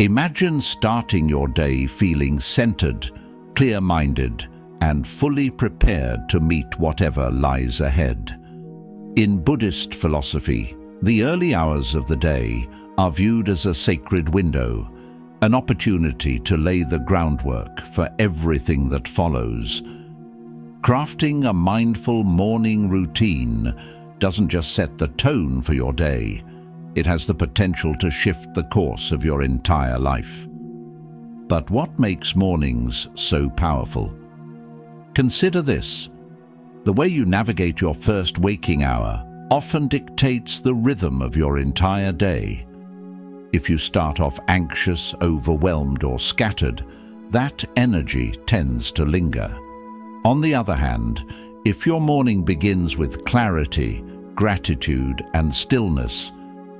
Imagine starting your day feeling centered, clear-minded, and fully prepared to meet whatever lies ahead. In Buddhist philosophy, the early hours of the day are viewed as a sacred window, an opportunity to lay the groundwork for everything that follows. Crafting a mindful morning routine doesn't just set the tone for your day, it has the potential to shift the course of your entire life. But what makes mornings so powerful? Consider this. The way you navigate your first waking hour often dictates the rhythm of your entire day. If you start off anxious, overwhelmed, or scattered, that energy tends to linger. On the other hand, if your morning begins with clarity, gratitude, and stillness,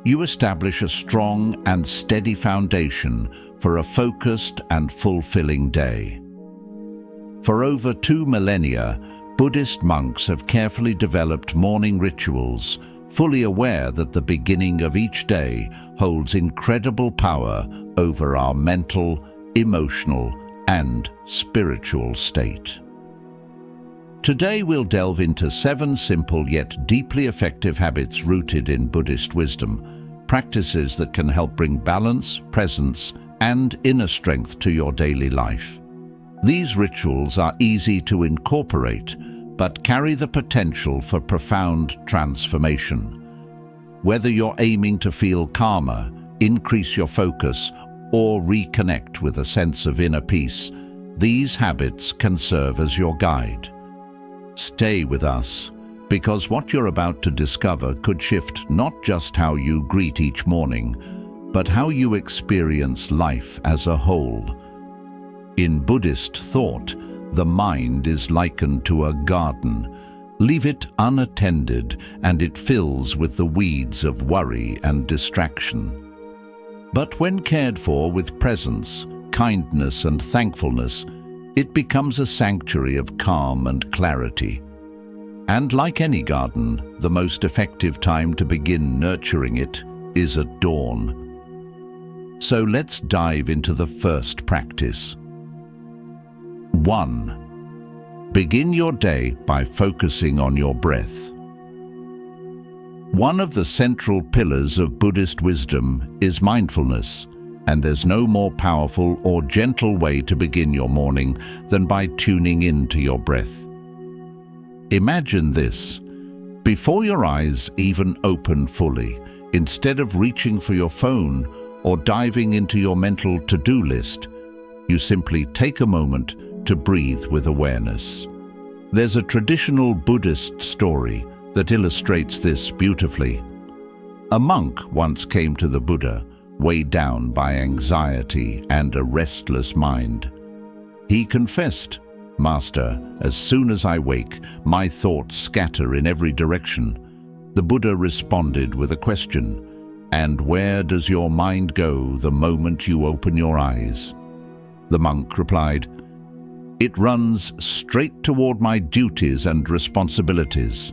you establish a strong and steady foundation for a focused and fulfilling day. For over 2 millennia, Buddhist monks have carefully developed morning rituals, fully aware that the beginning of each day holds incredible power over our mental, emotional, and spiritual state. Today we'll delve into 7 simple yet deeply effective habits rooted in Buddhist wisdom, practices that can help bring balance, presence, and inner strength to your daily life. These rituals are easy to incorporate, but carry the potential for profound transformation. Whether you're aiming to feel calmer, increase your focus, or reconnect with a sense of inner peace, these habits can serve as your guide. Stay with us, because what you're about to discover could shift not just how you greet each morning, but how you experience life as a whole. In Buddhist thought, the mind is likened to a garden. Leave it unattended and it fills with the weeds of worry and distraction. But when cared for with presence, kindness, and thankfulness, it becomes a sanctuary of calm and clarity. And like any garden, the most effective time to begin nurturing it is at dawn. So let's dive into the first practice. 1. Begin your day by focusing on your breath. One of the central pillars of Buddhist wisdom is mindfulness, and there's no more powerful or gentle way to begin your morning than by tuning into your breath. Imagine this. Before your eyes even open fully, instead of reaching for your phone or diving into your mental to-do list, you simply take a moment to breathe with awareness. There's a traditional Buddhist story that illustrates this beautifully. A monk once came to the Buddha, weighed down by anxiety and a restless mind. He confessed, "Master, as soon as I wake, my thoughts scatter in every direction." The Buddha responded with a question, "And where does your mind go the moment you open your eyes?" The monk replied, "It runs straight toward my duties and responsibilities."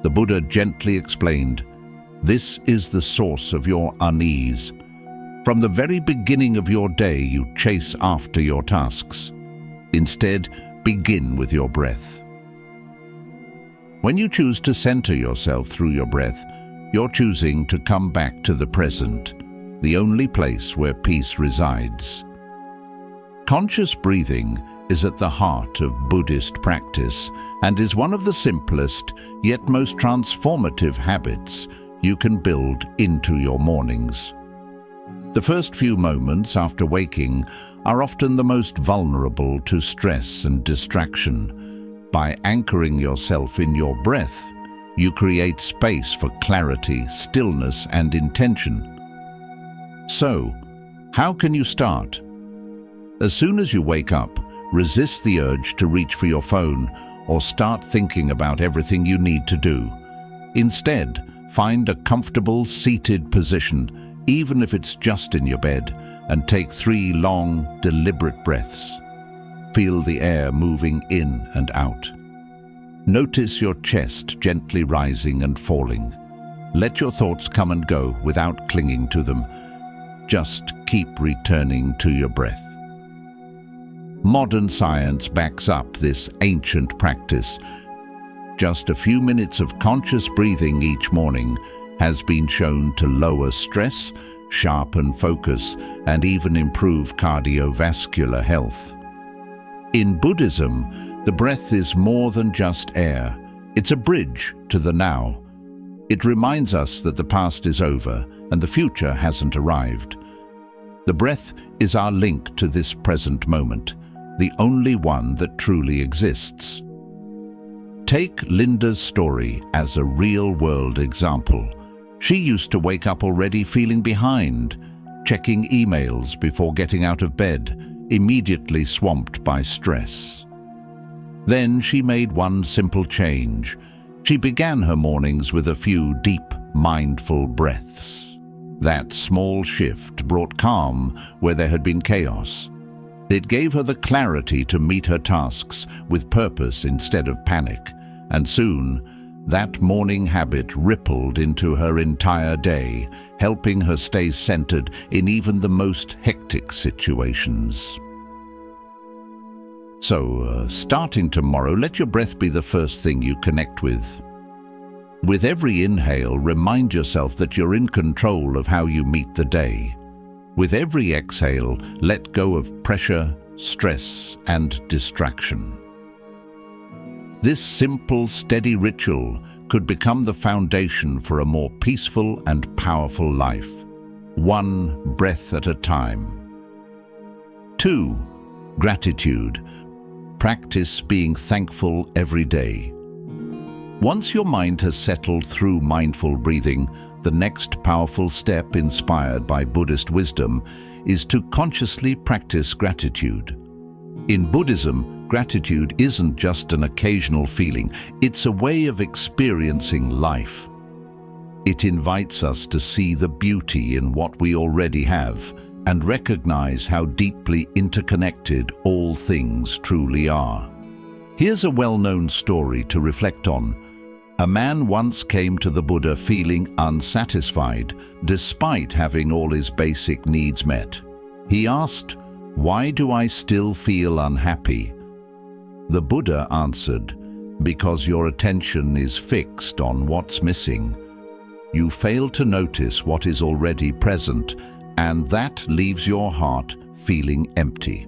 The Buddha gently explained, "This is the source of your unease. From the very beginning of your day, you chase after your tasks. Instead, begin with your breath." When you choose to center yourself through your breath, you're choosing to come back to the present, the only place where peace resides. Conscious breathing is at the heart of Buddhist practice and is one of the simplest yet most transformative habits you can build into your mornings. The first few moments after waking are often the most vulnerable to stress and distraction. By anchoring yourself in your breath, you create space for clarity, stillness, and intention. So, how can you start? As soon as you wake up, resist the urge to reach for your phone or start thinking about everything you need to do. Instead, find a comfortable seated position, even if it's just in your bed, and take 3 long, deliberate breaths. Feel the air moving in and out. Notice your chest gently rising and falling. Let your thoughts come and go without clinging to them. Just keep returning to your breath. Modern science backs up this ancient practice. Just a few minutes of conscious breathing each morning has been shown to lower stress, sharpen focus, and even improve cardiovascular health. In Buddhism, the breath is more than just air. It's a bridge to the now. It reminds us that the past is over and the future hasn't arrived. The breath is our link to this present moment, the only one that truly exists. Take Linda's story as a real-world example. She used to wake up already feeling behind, checking emails before getting out of bed, immediately swamped by stress. Then she made one simple change. She began her mornings with a few deep, mindful breaths. That small shift brought calm where there had been chaos. It gave her the clarity to meet her tasks with purpose instead of panic, and soon, that morning habit rippled into her entire day, helping her stay centered in even the most hectic situations. So, starting tomorrow, let your breath be the first thing you connect with. With every inhale, remind yourself that you're in control of how you meet the day. With every exhale, let go of pressure, stress, and distraction. This simple, steady ritual could become the foundation for a more peaceful and powerful life, one breath at a time. 2. Gratitude. Practice being thankful every day. Once your mind has settled through mindful breathing, the next powerful step inspired by Buddhist wisdom is to consciously practice gratitude. In Buddhism, gratitude isn't just an occasional feeling, it's a way of experiencing life. It invites us to see the beauty in what we already have and recognize how deeply interconnected all things truly are. Here's a well-known story to reflect on. A man once came to the Buddha feeling unsatisfied, despite having all his basic needs met. He asked, "Why do I still feel unhappy?" The Buddha answered, "Because your attention is fixed on what's missing. You fail to notice what is already present, and that leaves your heart feeling empty."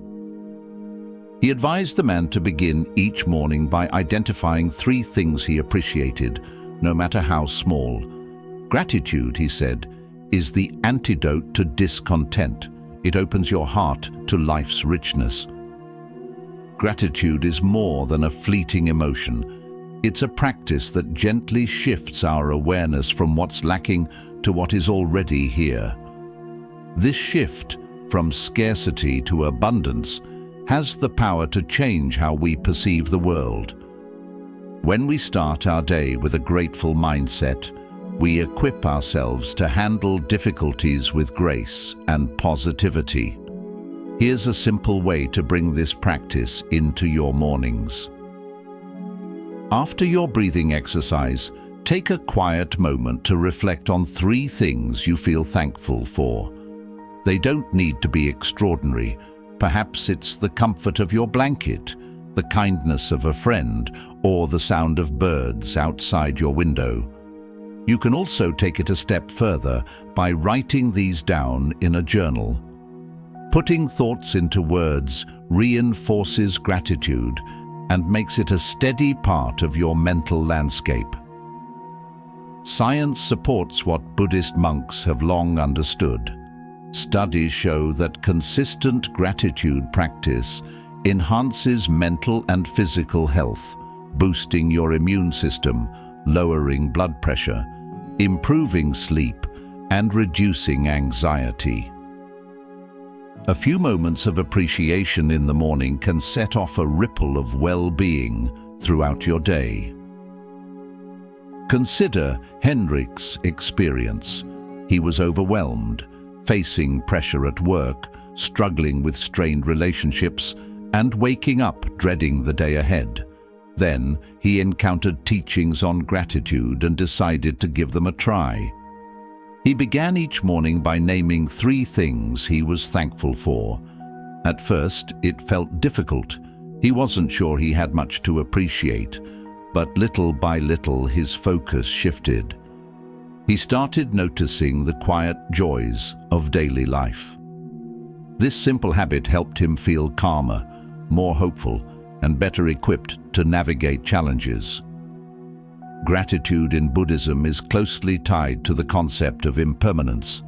He advised the man to begin each morning by identifying 3 things he appreciated, no matter how small. Gratitude, he said, is the antidote to discontent. It opens your heart to life's richness. Gratitude is more than a fleeting emotion. It's a practice that gently shifts our awareness from what's lacking to what is already here. This shift from scarcity to abundance has the power to change how we perceive the world. When we start our day with a grateful mindset, we equip ourselves to handle difficulties with grace and positivity. Here's a simple way to bring this practice into your mornings. After your breathing exercise, take a quiet moment to reflect on 3 things you feel thankful for. They don't need to be extraordinary. Perhaps it's the comfort of your blanket, the kindness of a friend, or the sound of birds outside your window. You can also take it a step further by writing these down in a journal. Putting thoughts into words reinforces gratitude and makes it a steady part of your mental landscape. Science supports what Buddhist monks have long understood. Studies show that consistent gratitude practice enhances mental and physical health, boosting your immune system, lowering blood pressure, improving sleep, and reducing anxiety. A few moments of appreciation in the morning can set off a ripple of well-being throughout your day. Consider Henrik's experience. He was overwhelmed, facing pressure at work, struggling with strained relationships, and waking up dreading the day ahead. Then he encountered teachings on gratitude and decided to give them a try. He began each morning by naming 3 things he was thankful for. At first, it felt difficult. He wasn't sure he had much to appreciate, but little by little his focus shifted. He started noticing the quiet joys of daily life. This simple habit helped him feel calmer, more hopeful, and better equipped to navigate challenges. Gratitude in Buddhism is closely tied to the concept of impermanence,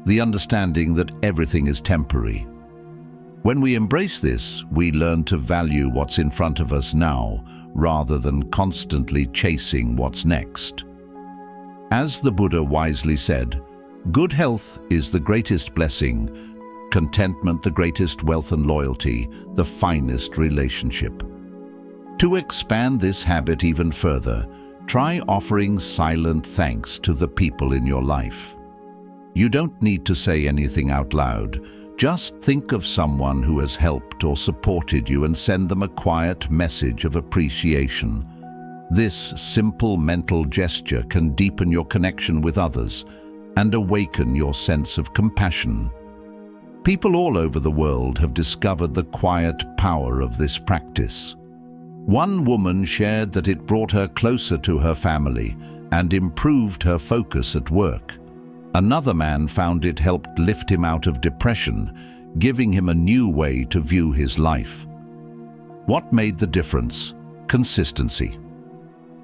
the understanding that everything is temporary. When we embrace this, we learn to value what's in front of us now, rather than constantly chasing what's next. As the Buddha wisely said, good health is the greatest blessing, contentment the greatest wealth, and loyalty the finest relationship. To expand this habit even further, try offering silent thanks to the people in your life. You don't need to say anything out loud. Just think of someone who has helped or supported you and send them a quiet message of appreciation. This simple mental gesture can deepen your connection with others and awaken your sense of compassion. People all over the world have discovered the quiet power of this practice. One woman shared that it brought her closer to her family and improved her focus at work. Another man found it helped lift him out of depression, giving him a new way to view his life. What made the difference? Consistency.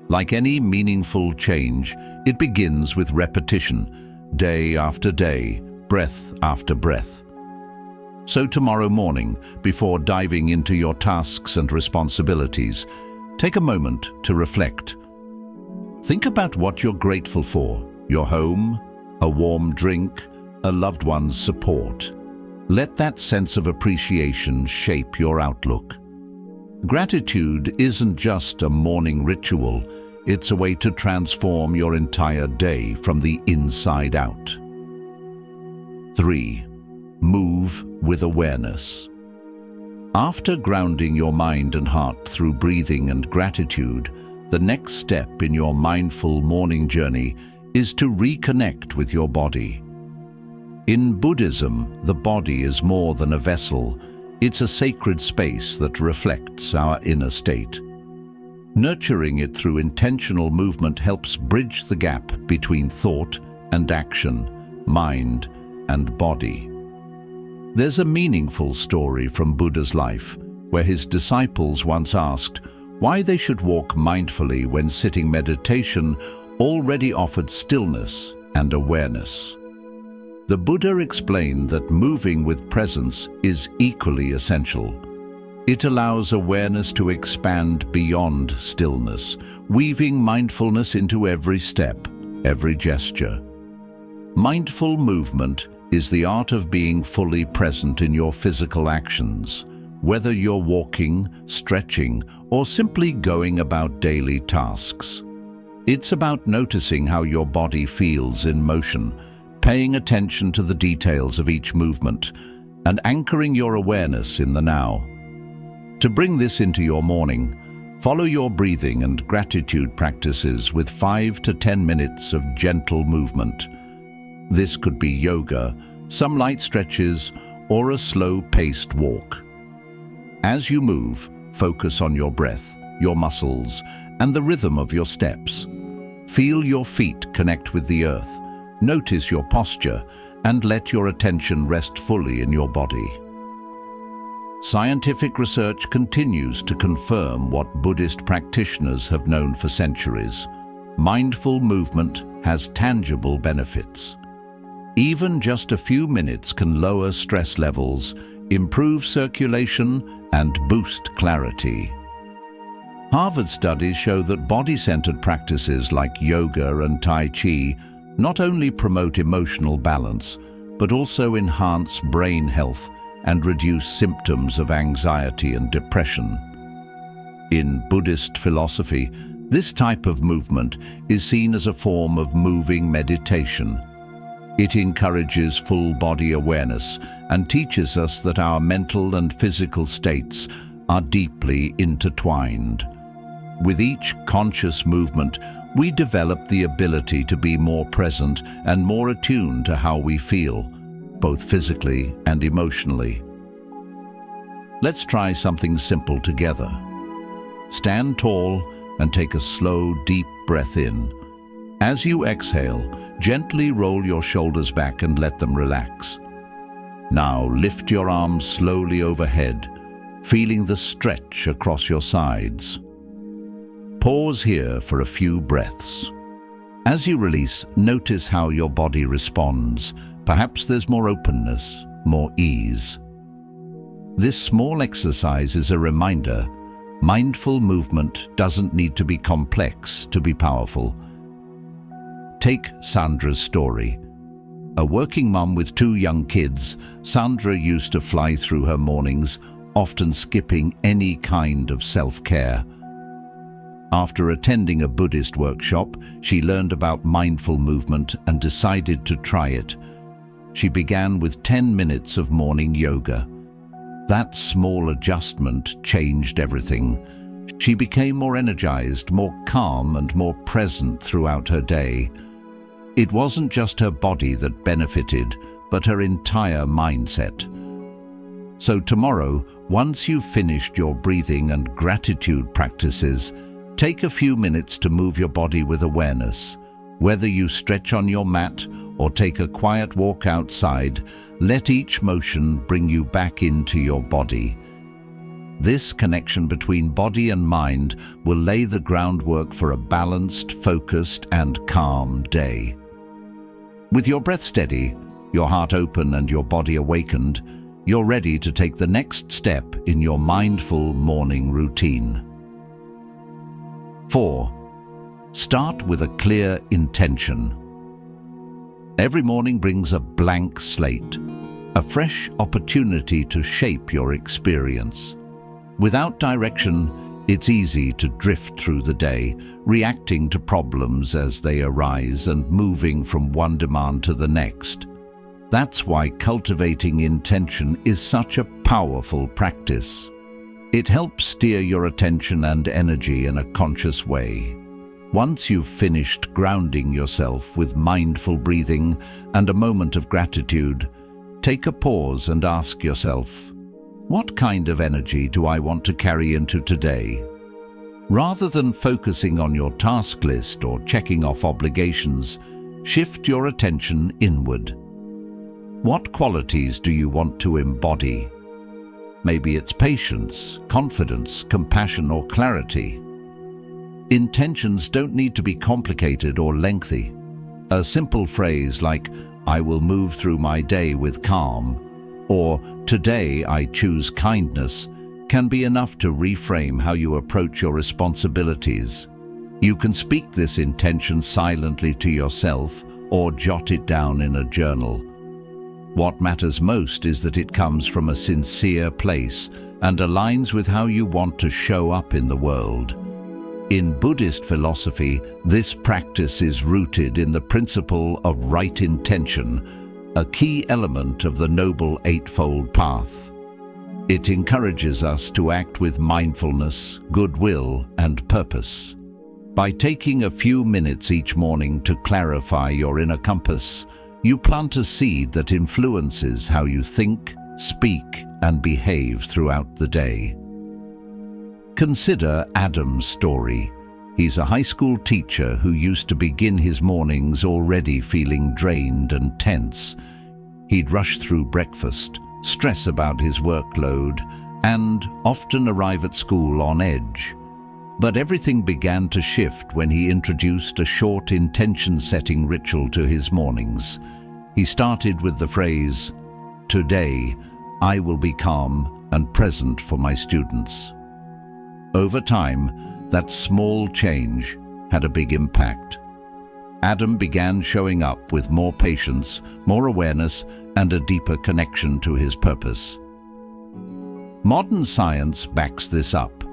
Like any meaningful change, it begins with repetition, day after day, breath after breath. So tomorrow morning, before diving into your tasks and responsibilities, take a moment to reflect. Think about what you're grateful for: your home, a warm drink, a loved one's support. Let that sense of appreciation shape your outlook. Gratitude isn't just a morning ritual, it's a way to transform your entire day from the inside out. 3. Move with awareness. After grounding your mind and heart through breathing and gratitude, the next step in your mindful morning journey is to reconnect with your body. In Buddhism, the body is more than a vessel. It's a sacred space that reflects our inner state. Nurturing it through intentional movement helps bridge the gap between thought and action, mind and body. There's a meaningful story from Buddha's life where his disciples once asked why they should walk mindfully when sitting meditation already offered stillness and awareness. The Buddha explained that moving with presence is equally essential. It allows awareness to expand beyond stillness, weaving mindfulness into every step, every gesture. Mindful movement is the art of being fully present in your physical actions, whether you're walking, stretching, or simply going about daily tasks. It's about noticing how your body feels in motion, paying attention to the details of each movement, and anchoring your awareness in the now. To bring this into your morning, follow your breathing and gratitude practices with 5 to 10 minutes of gentle movement. This could be yoga, some light stretches, or a slow-paced walk. As you move, focus on your breath, your muscles, and the rhythm of your steps. Feel your feet connect with the earth, notice your posture, and let your attention rest fully in your body. Scientific research continues to confirm what Buddhist practitioners have known for centuries. Mindful movement has tangible benefits. Even just a few minutes can lower stress levels, improve circulation, and boost clarity. Harvard studies show that body-centered practices like yoga and Tai Chi not only promote emotional balance, but also enhance brain health and reduce symptoms of anxiety and depression. In Buddhist philosophy, this type of movement is seen as a form of moving meditation. It encourages full-body awareness and teaches us that our mental and physical states are deeply intertwined. With each conscious movement, we develop the ability to be more present and more attuned to how we feel, both physically and emotionally. Let's try something simple together. Stand tall and take a slow, deep breath in. As you exhale, gently roll your shoulders back and let them relax. Now lift your arms slowly overhead, feeling the stretch across your sides. Pause here for a few breaths. As you release, notice how your body responds. Perhaps there's more openness, more ease. This small exercise is a reminder: mindful movement doesn't need to be complex to be powerful. Take Sandra's story. A working mum with 2 young kids, Sandra used to fly through her mornings, often skipping any kind of self-care. After attending a Buddhist workshop, she learned about mindful movement and decided to try it. She began with 10 minutes of morning yoga. That small adjustment changed everything. She became more energized, more calm, and more present throughout her day. It wasn't just her body that benefited, but her entire mindset. So tomorrow, once you've finished your breathing and gratitude practices, take a few minutes to move your body with awareness. Whether you stretch on your mat or take a quiet walk outside, let each motion bring you back into your body. This connection between body and mind will lay the groundwork for a balanced, focused, and calm day. With your breath steady, your heart open, and your body awakened, you're ready to take the next step in your mindful morning routine. 4. Start with a clear intention. Every morning brings a blank slate, a fresh opportunity to shape your experience. Without direction, it's easy to drift through the day, reacting to problems as they arise and moving from one demand to the next. That's why cultivating intention is such a powerful practice. It helps steer your attention and energy in a conscious way. Once you've finished grounding yourself with mindful breathing and a moment of gratitude, take a pause and ask yourself, what kind of energy do I want to carry into today? Rather than focusing on your task list or checking off obligations, shift your attention inward. What qualities do you want to embody? Maybe it's patience, confidence, compassion, or clarity. Intentions don't need to be complicated or lengthy. A simple phrase like, "I will move through my day with calm," or "Today I choose kindness," can be enough to reframe how you approach your responsibilities. You can speak this intention silently to yourself or jot it down in a journal. What matters most is that it comes from a sincere place and aligns with how you want to show up in the world. In Buddhist philosophy, this practice is rooted in the principle of right intention, a key element of the Noble Eightfold Path. It encourages us to act with mindfulness, goodwill, and purpose. By taking a few minutes each morning to clarify your inner compass, you plant a seed that influences how you think, speak, and behave throughout the day. Consider Adam's story. He's a high school teacher who used to begin his mornings already feeling drained and tense. He'd rush through breakfast, stress about his workload, and often arrive at school on edge. But everything began to shift when he introduced a short intention-setting ritual to his mornings. He started with the phrase, "Today, I will be calm and present for my students." Over time, that small change had a big impact. Adam began showing up with more patience, more awareness, and a deeper connection to his purpose. Modern science backs this up.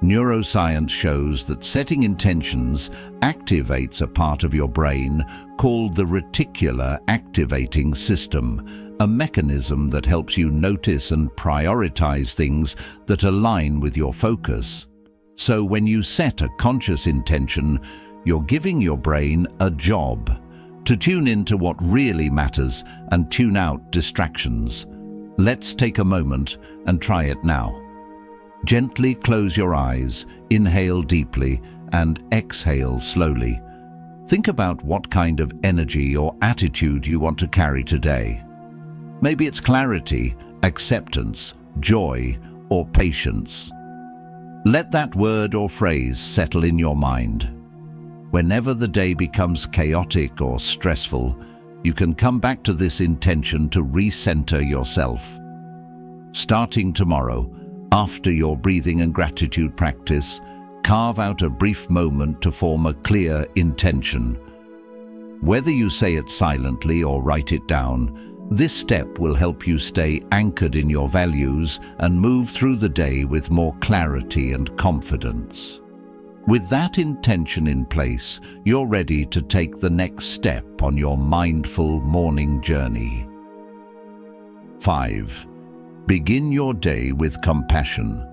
Neuroscience shows that setting intentions activates a part of your brain called the reticular activating system, a mechanism that helps you notice and prioritize things that align with your focus. So when you set a conscious intention, you're giving your brain a job to tune into what really matters and tune out distractions. Let's take a moment and try it now. Gently close your eyes, inhale deeply, and exhale slowly. Think about what kind of energy or attitude you want to carry today. Maybe it's clarity, acceptance, joy, or patience. Let that word or phrase settle in your mind. Whenever the day becomes chaotic or stressful, you can come back to this intention to recenter yourself. Starting tomorrow, after your breathing and gratitude practice, carve out a brief moment to form a clear intention. Whether you say it silently or write it down, this step will help you stay anchored in your values and move through the day with more clarity and confidence. With that intention in place, you're ready to take the next step on your mindful morning journey. 5. Begin your day with compassion.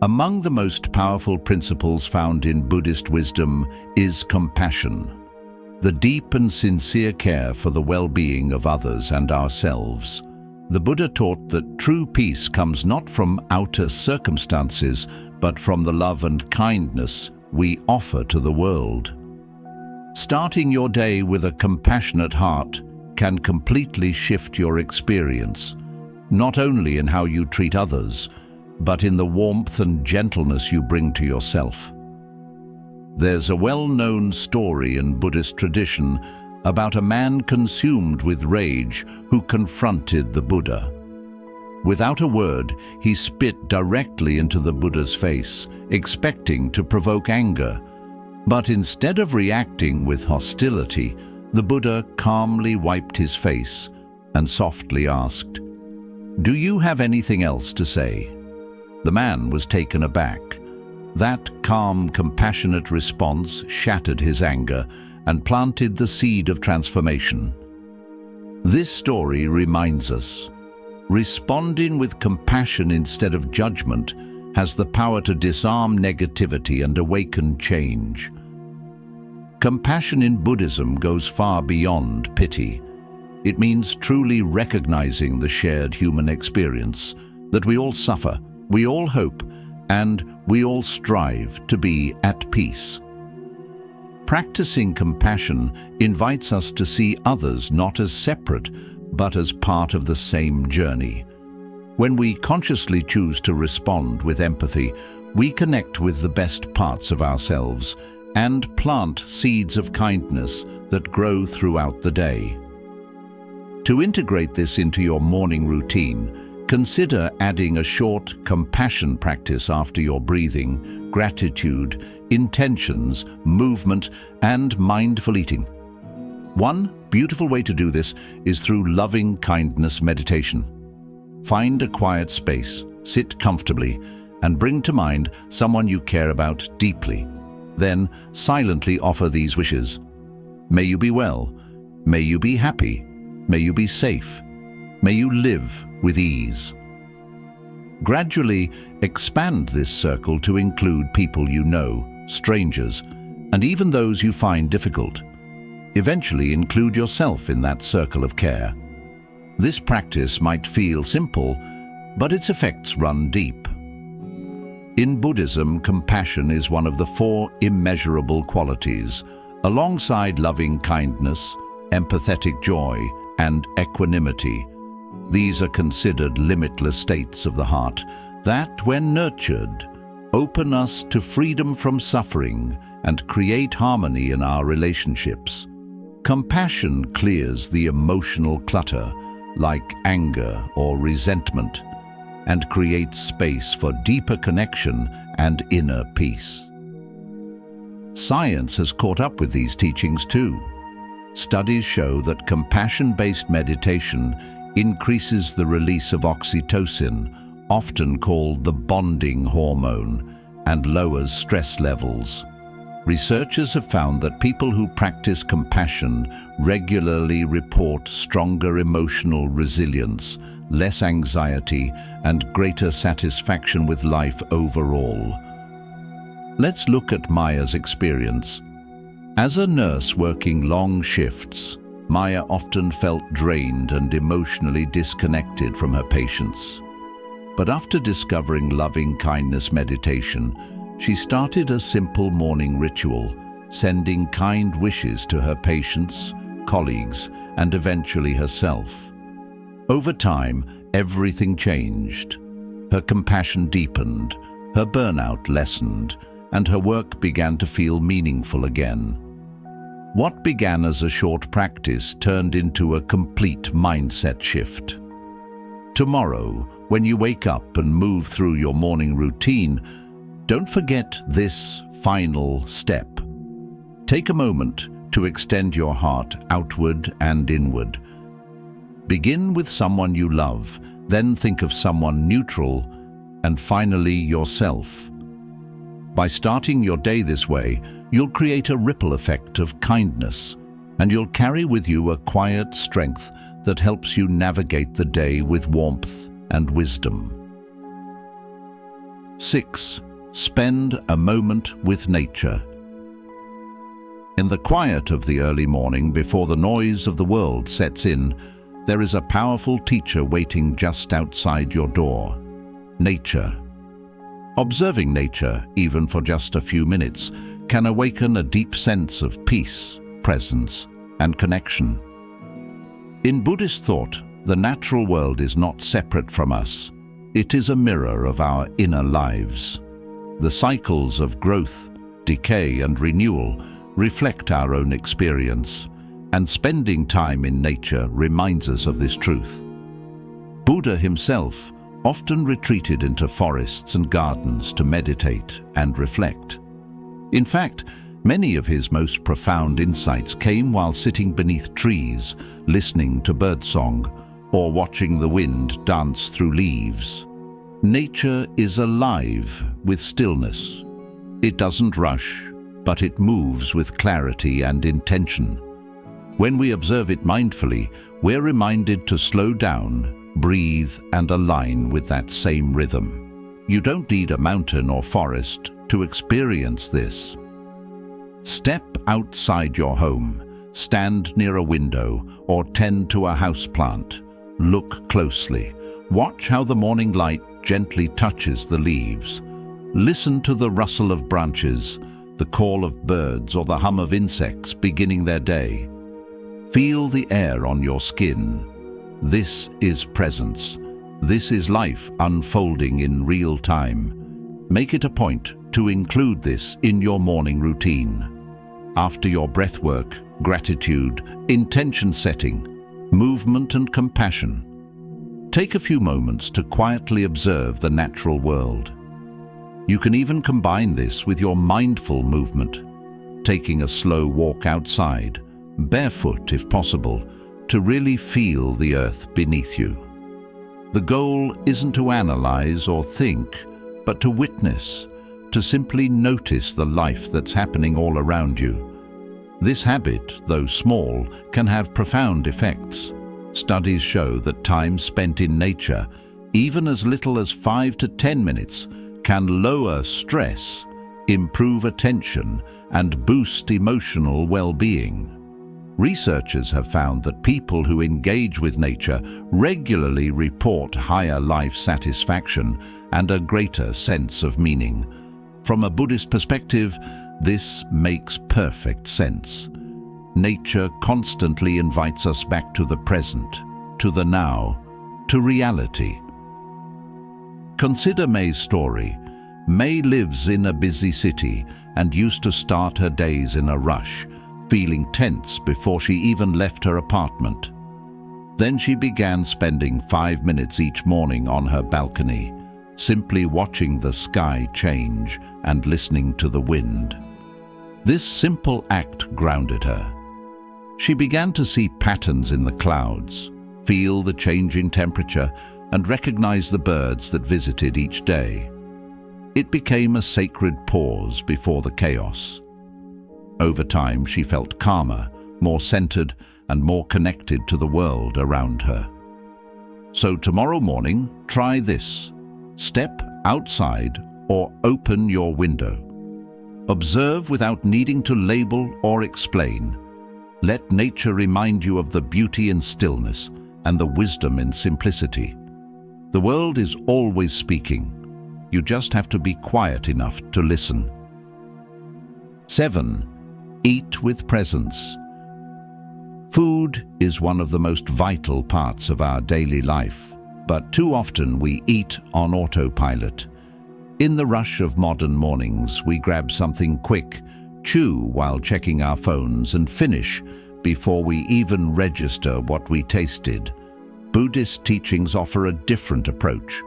Among the most powerful principles found in Buddhist wisdom is compassion, the deep and sincere care for the well-being of others and ourselves. The Buddha taught that true peace comes not from outer circumstances, but from the love and kindness we offer to the world. Starting your day with a compassionate heart can completely shift your experience, not only in how you treat others, but in the warmth and gentleness you bring to yourself. There's a well-known story in Buddhist tradition about a man consumed with rage who confronted the Buddha. Without a word, he spit directly into the Buddha's face, expecting to provoke anger. But instead of reacting with hostility, the Buddha calmly wiped his face and softly asked, "Do you have anything else to say?" The man was taken aback. That calm, compassionate response shattered his anger and planted the seed of transformation. This story reminds us, responding with compassion instead of judgment has the power to disarm negativity and awaken change. Compassion in Buddhism goes far beyond pity. It means truly recognizing the shared human experience, that we all suffer, we all hope, and we all strive to be at peace. Practicing compassion invites us to see others not as separate, but as part of the same journey. When we consciously choose to respond with empathy, we connect with the best parts of ourselves and plant seeds of kindness that grow throughout the day. To integrate this into your morning routine, consider adding a short compassion practice after your breathing, gratitude, intentions, movement, and mindful eating. One beautiful way to do this is through loving kindness meditation. Find a quiet space, sit comfortably, and bring to mind someone you care about deeply. Then silently offer these wishes. May you be well. May you be happy. May you be safe. May you live with ease. Gradually expand this circle to include people you know, strangers, and even those you find difficult. Eventually include yourself in that circle of care. This practice might feel simple, but its effects run deep. In Buddhism, compassion is one of the 4 immeasurable qualities, alongside loving kindness, empathetic joy, and equanimity. These are considered limitless states of the heart that, when nurtured, open us to freedom from suffering and create harmony in our relationships. Compassion clears the emotional clutter, like anger or resentment, and creates space for deeper connection and inner peace. Science has caught up with these teachings too. Studies show that compassion-based meditation increases the release of oxytocin, often called the bonding hormone, and lowers stress levels. Researchers have found that people who practice compassion regularly report stronger emotional resilience, less anxiety, and greater satisfaction with life overall. Let's look at Maya's experience. As a nurse working long shifts, Maya often felt drained and emotionally disconnected from her patients. But after discovering loving kindness meditation, she started a simple morning ritual, sending kind wishes to her patients, colleagues, and eventually herself. Over time, everything changed. Her compassion deepened, her burnout lessened, and her work began to feel meaningful again. What began as a short practice turned into a complete mindset shift. Tomorrow, when you wake up and move through your morning routine, don't forget this final step. Take a moment to extend your heart outward and inward. Begin with someone you love, then think of someone neutral, and finally yourself. By starting your day this way, you'll create a ripple effect of kindness, and you'll carry with you a quiet strength that helps you navigate the day with warmth and wisdom. 6. Spend a moment with nature. In the quiet of the early morning, before the noise of the world sets in, there is a powerful teacher waiting just outside your door: nature. Observing nature, even for just a few minutes, can awaken a deep sense of peace, presence, and connection. In Buddhist thought, the natural world is not separate from us. It is a mirror of our inner lives. The cycles of growth, decay, and renewal reflect our own experience, and spending time in nature reminds us of this truth. Buddha himself often retreated into forests and gardens to meditate and reflect. In fact, many of his most profound insights came while sitting beneath trees, listening to birdsong, or watching the wind dance through leaves. Nature is alive with stillness. It doesn't rush, but it moves with clarity and intention. When we observe it mindfully, we're reminded to slow down, breathe, and align with that same rhythm. You don't need a mountain or forest to experience this. Step outside your home, stand near a window, or tend to a houseplant. Look closely. Watch how the morning light gently touches the leaves. Listen to the rustle of branches, the call of birds, or the hum of insects beginning their day. Feel the air on your skin. This is presence. This is life unfolding in real time. Make it a point to include this in your morning routine. After your breathwork, gratitude, intention setting, movement and compassion, take a few moments to quietly observe the natural world. You can even combine this with your mindful movement, taking a slow walk outside, barefoot if possible, to really feel the earth beneath you. The goal isn't to analyze or think, but to witness, to simply notice the life that's happening all around you. This habit, though small, can have profound effects. Studies show that time spent in nature, even as little as 5 to 10 minutes, can lower stress, improve attention, and boost emotional well-being. Researchers have found that people who engage with nature regularly report higher life satisfaction and a greater sense of meaning. From a Buddhist perspective, this makes perfect sense. Nature constantly invites us back to the present, to the now, to reality. Consider May's story. May lives in a busy city and used to start her days in a rush, feeling tense before she even left her apartment. Then she began spending 5 minutes each morning on her balcony, simply watching the sky change and listening to the wind. This simple act grounded her. She began to see patterns in the clouds, feel the change in temperature, and recognize the birds that visited each day. It became a sacred pause before the chaos. Over time, she felt calmer, more centered, and more connected to the world around her. So tomorrow morning, try this. Step outside or open your window. Observe without needing to label or explain. Let nature remind you of the beauty in stillness and the wisdom in simplicity. The world is always speaking. You just have to be quiet enough to listen. 7. Eat with presence. Food is one of the most vital parts of our daily life, but too often we eat on autopilot. In the rush of modern mornings, we grab something quick, chew while checking our phones, and finish before we even register what we tasted. Buddhist teachings offer a different approach,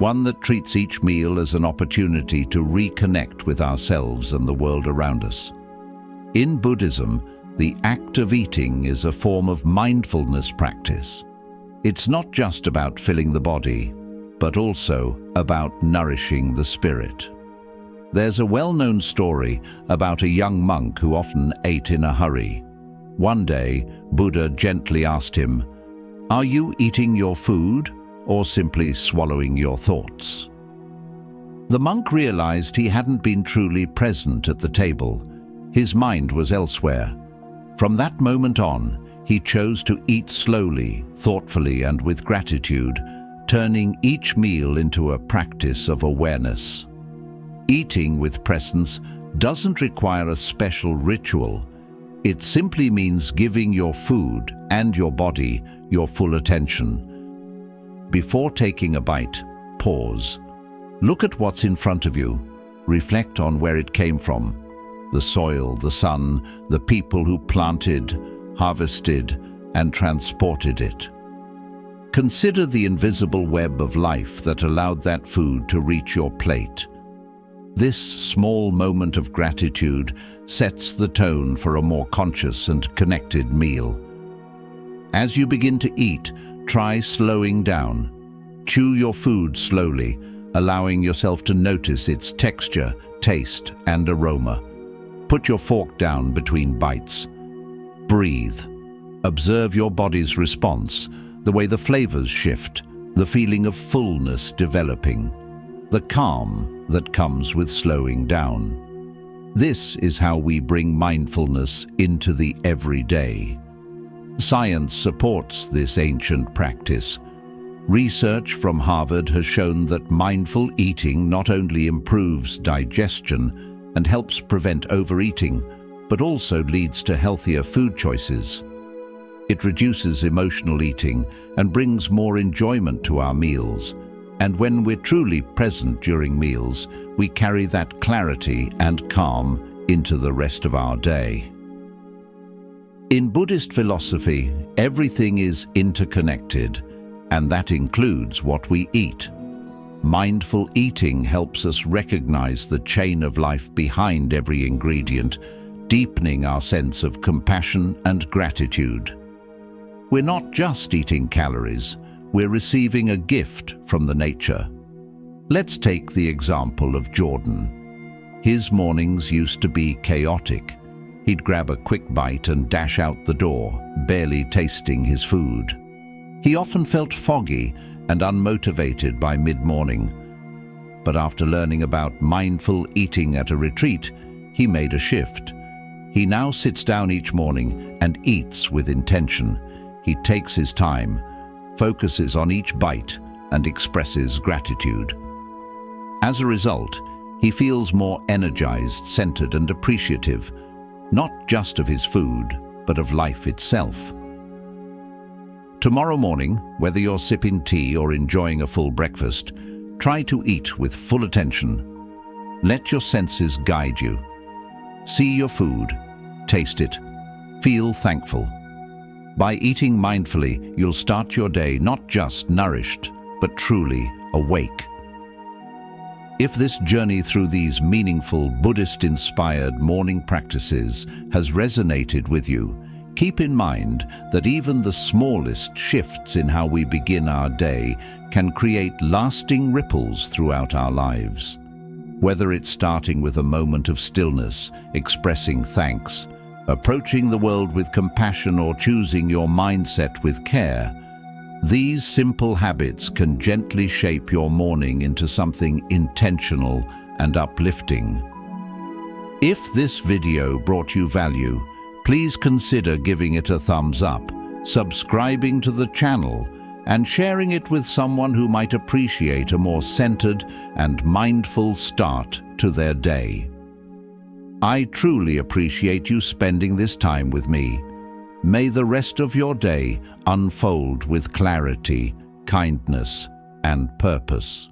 one that treats each meal as an opportunity to reconnect with ourselves and the world around us. In Buddhism, the act of eating is a form of mindfulness practice. It's not just about filling the body, but also about nourishing the spirit. There's a well-known story about a young monk who often ate in a hurry. One day, Buddha gently asked him, "Are you eating your food or simply swallowing your thoughts?" The monk realized he hadn't been truly present at the table. His mind was elsewhere. From that moment on, he chose to eat slowly, thoughtfully, and with gratitude, turning each meal into a practice of awareness. Eating with presence doesn't require a special ritual. It simply means giving your food and your body your full attention. Before taking a bite, pause. Look at what's in front of you. Reflect on where it came from. The soil, the sun, the people who planted, harvested, and transported it. Consider the invisible web of life that allowed that food to reach your plate. This small moment of gratitude sets the tone for a more conscious and connected meal. As you begin to eat, try slowing down. Chew your food slowly, allowing yourself to notice its texture, taste, and aroma. Put your fork down between bites. Breathe. Observe your body's response, the way the flavors shift, the feeling of fullness developing, the calm that comes with slowing down. This is how we bring mindfulness into the everyday. Science supports this ancient practice. Research from Harvard has shown that mindful eating not only improves digestion and helps prevent overeating, but also leads to healthier food choices. It reduces emotional eating and brings more enjoyment to our meals. And when we're truly present during meals, we carry that clarity and calm into the rest of our day. In Buddhist philosophy, everything is interconnected, and that includes what we eat. Mindful eating helps us recognize the chain of life behind every ingredient, deepening our sense of compassion and gratitude. We're not just eating calories, we're receiving a gift from the nature. Let's take the example of Jordan. His mornings used to be chaotic. He'd grab a quick bite and dash out the door, barely tasting his food. He often felt foggy and unmotivated by mid-morning. But after learning about mindful eating at a retreat, he made a shift. He now sits down each morning and eats with intention. He takes his time, focuses on each bite, and expresses gratitude. As a result, he feels more energized, centered, and appreciative, not just of his food, but of life itself. Tomorrow morning, whether you're sipping tea or enjoying a full breakfast, try to eat with full attention. Let your senses guide you. See your food, taste it, feel thankful. By eating mindfully, you'll start your day not just nourished, but truly awake. If this journey through these meaningful Buddhist-inspired morning practices has resonated with you, keep in mind that even the smallest shifts in how we begin our day can create lasting ripples throughout our lives. Whether it's starting with a moment of stillness, expressing thanks, approaching the world with compassion, or choosing your mindset with care, these simple habits can gently shape your morning into something intentional and uplifting. If this video brought you value, please consider giving it a thumbs up, subscribing to the channel, and sharing it with someone who might appreciate a more centered and mindful start to their day. I truly appreciate you spending this time with me. May the rest of your day unfold with clarity, kindness, and purpose.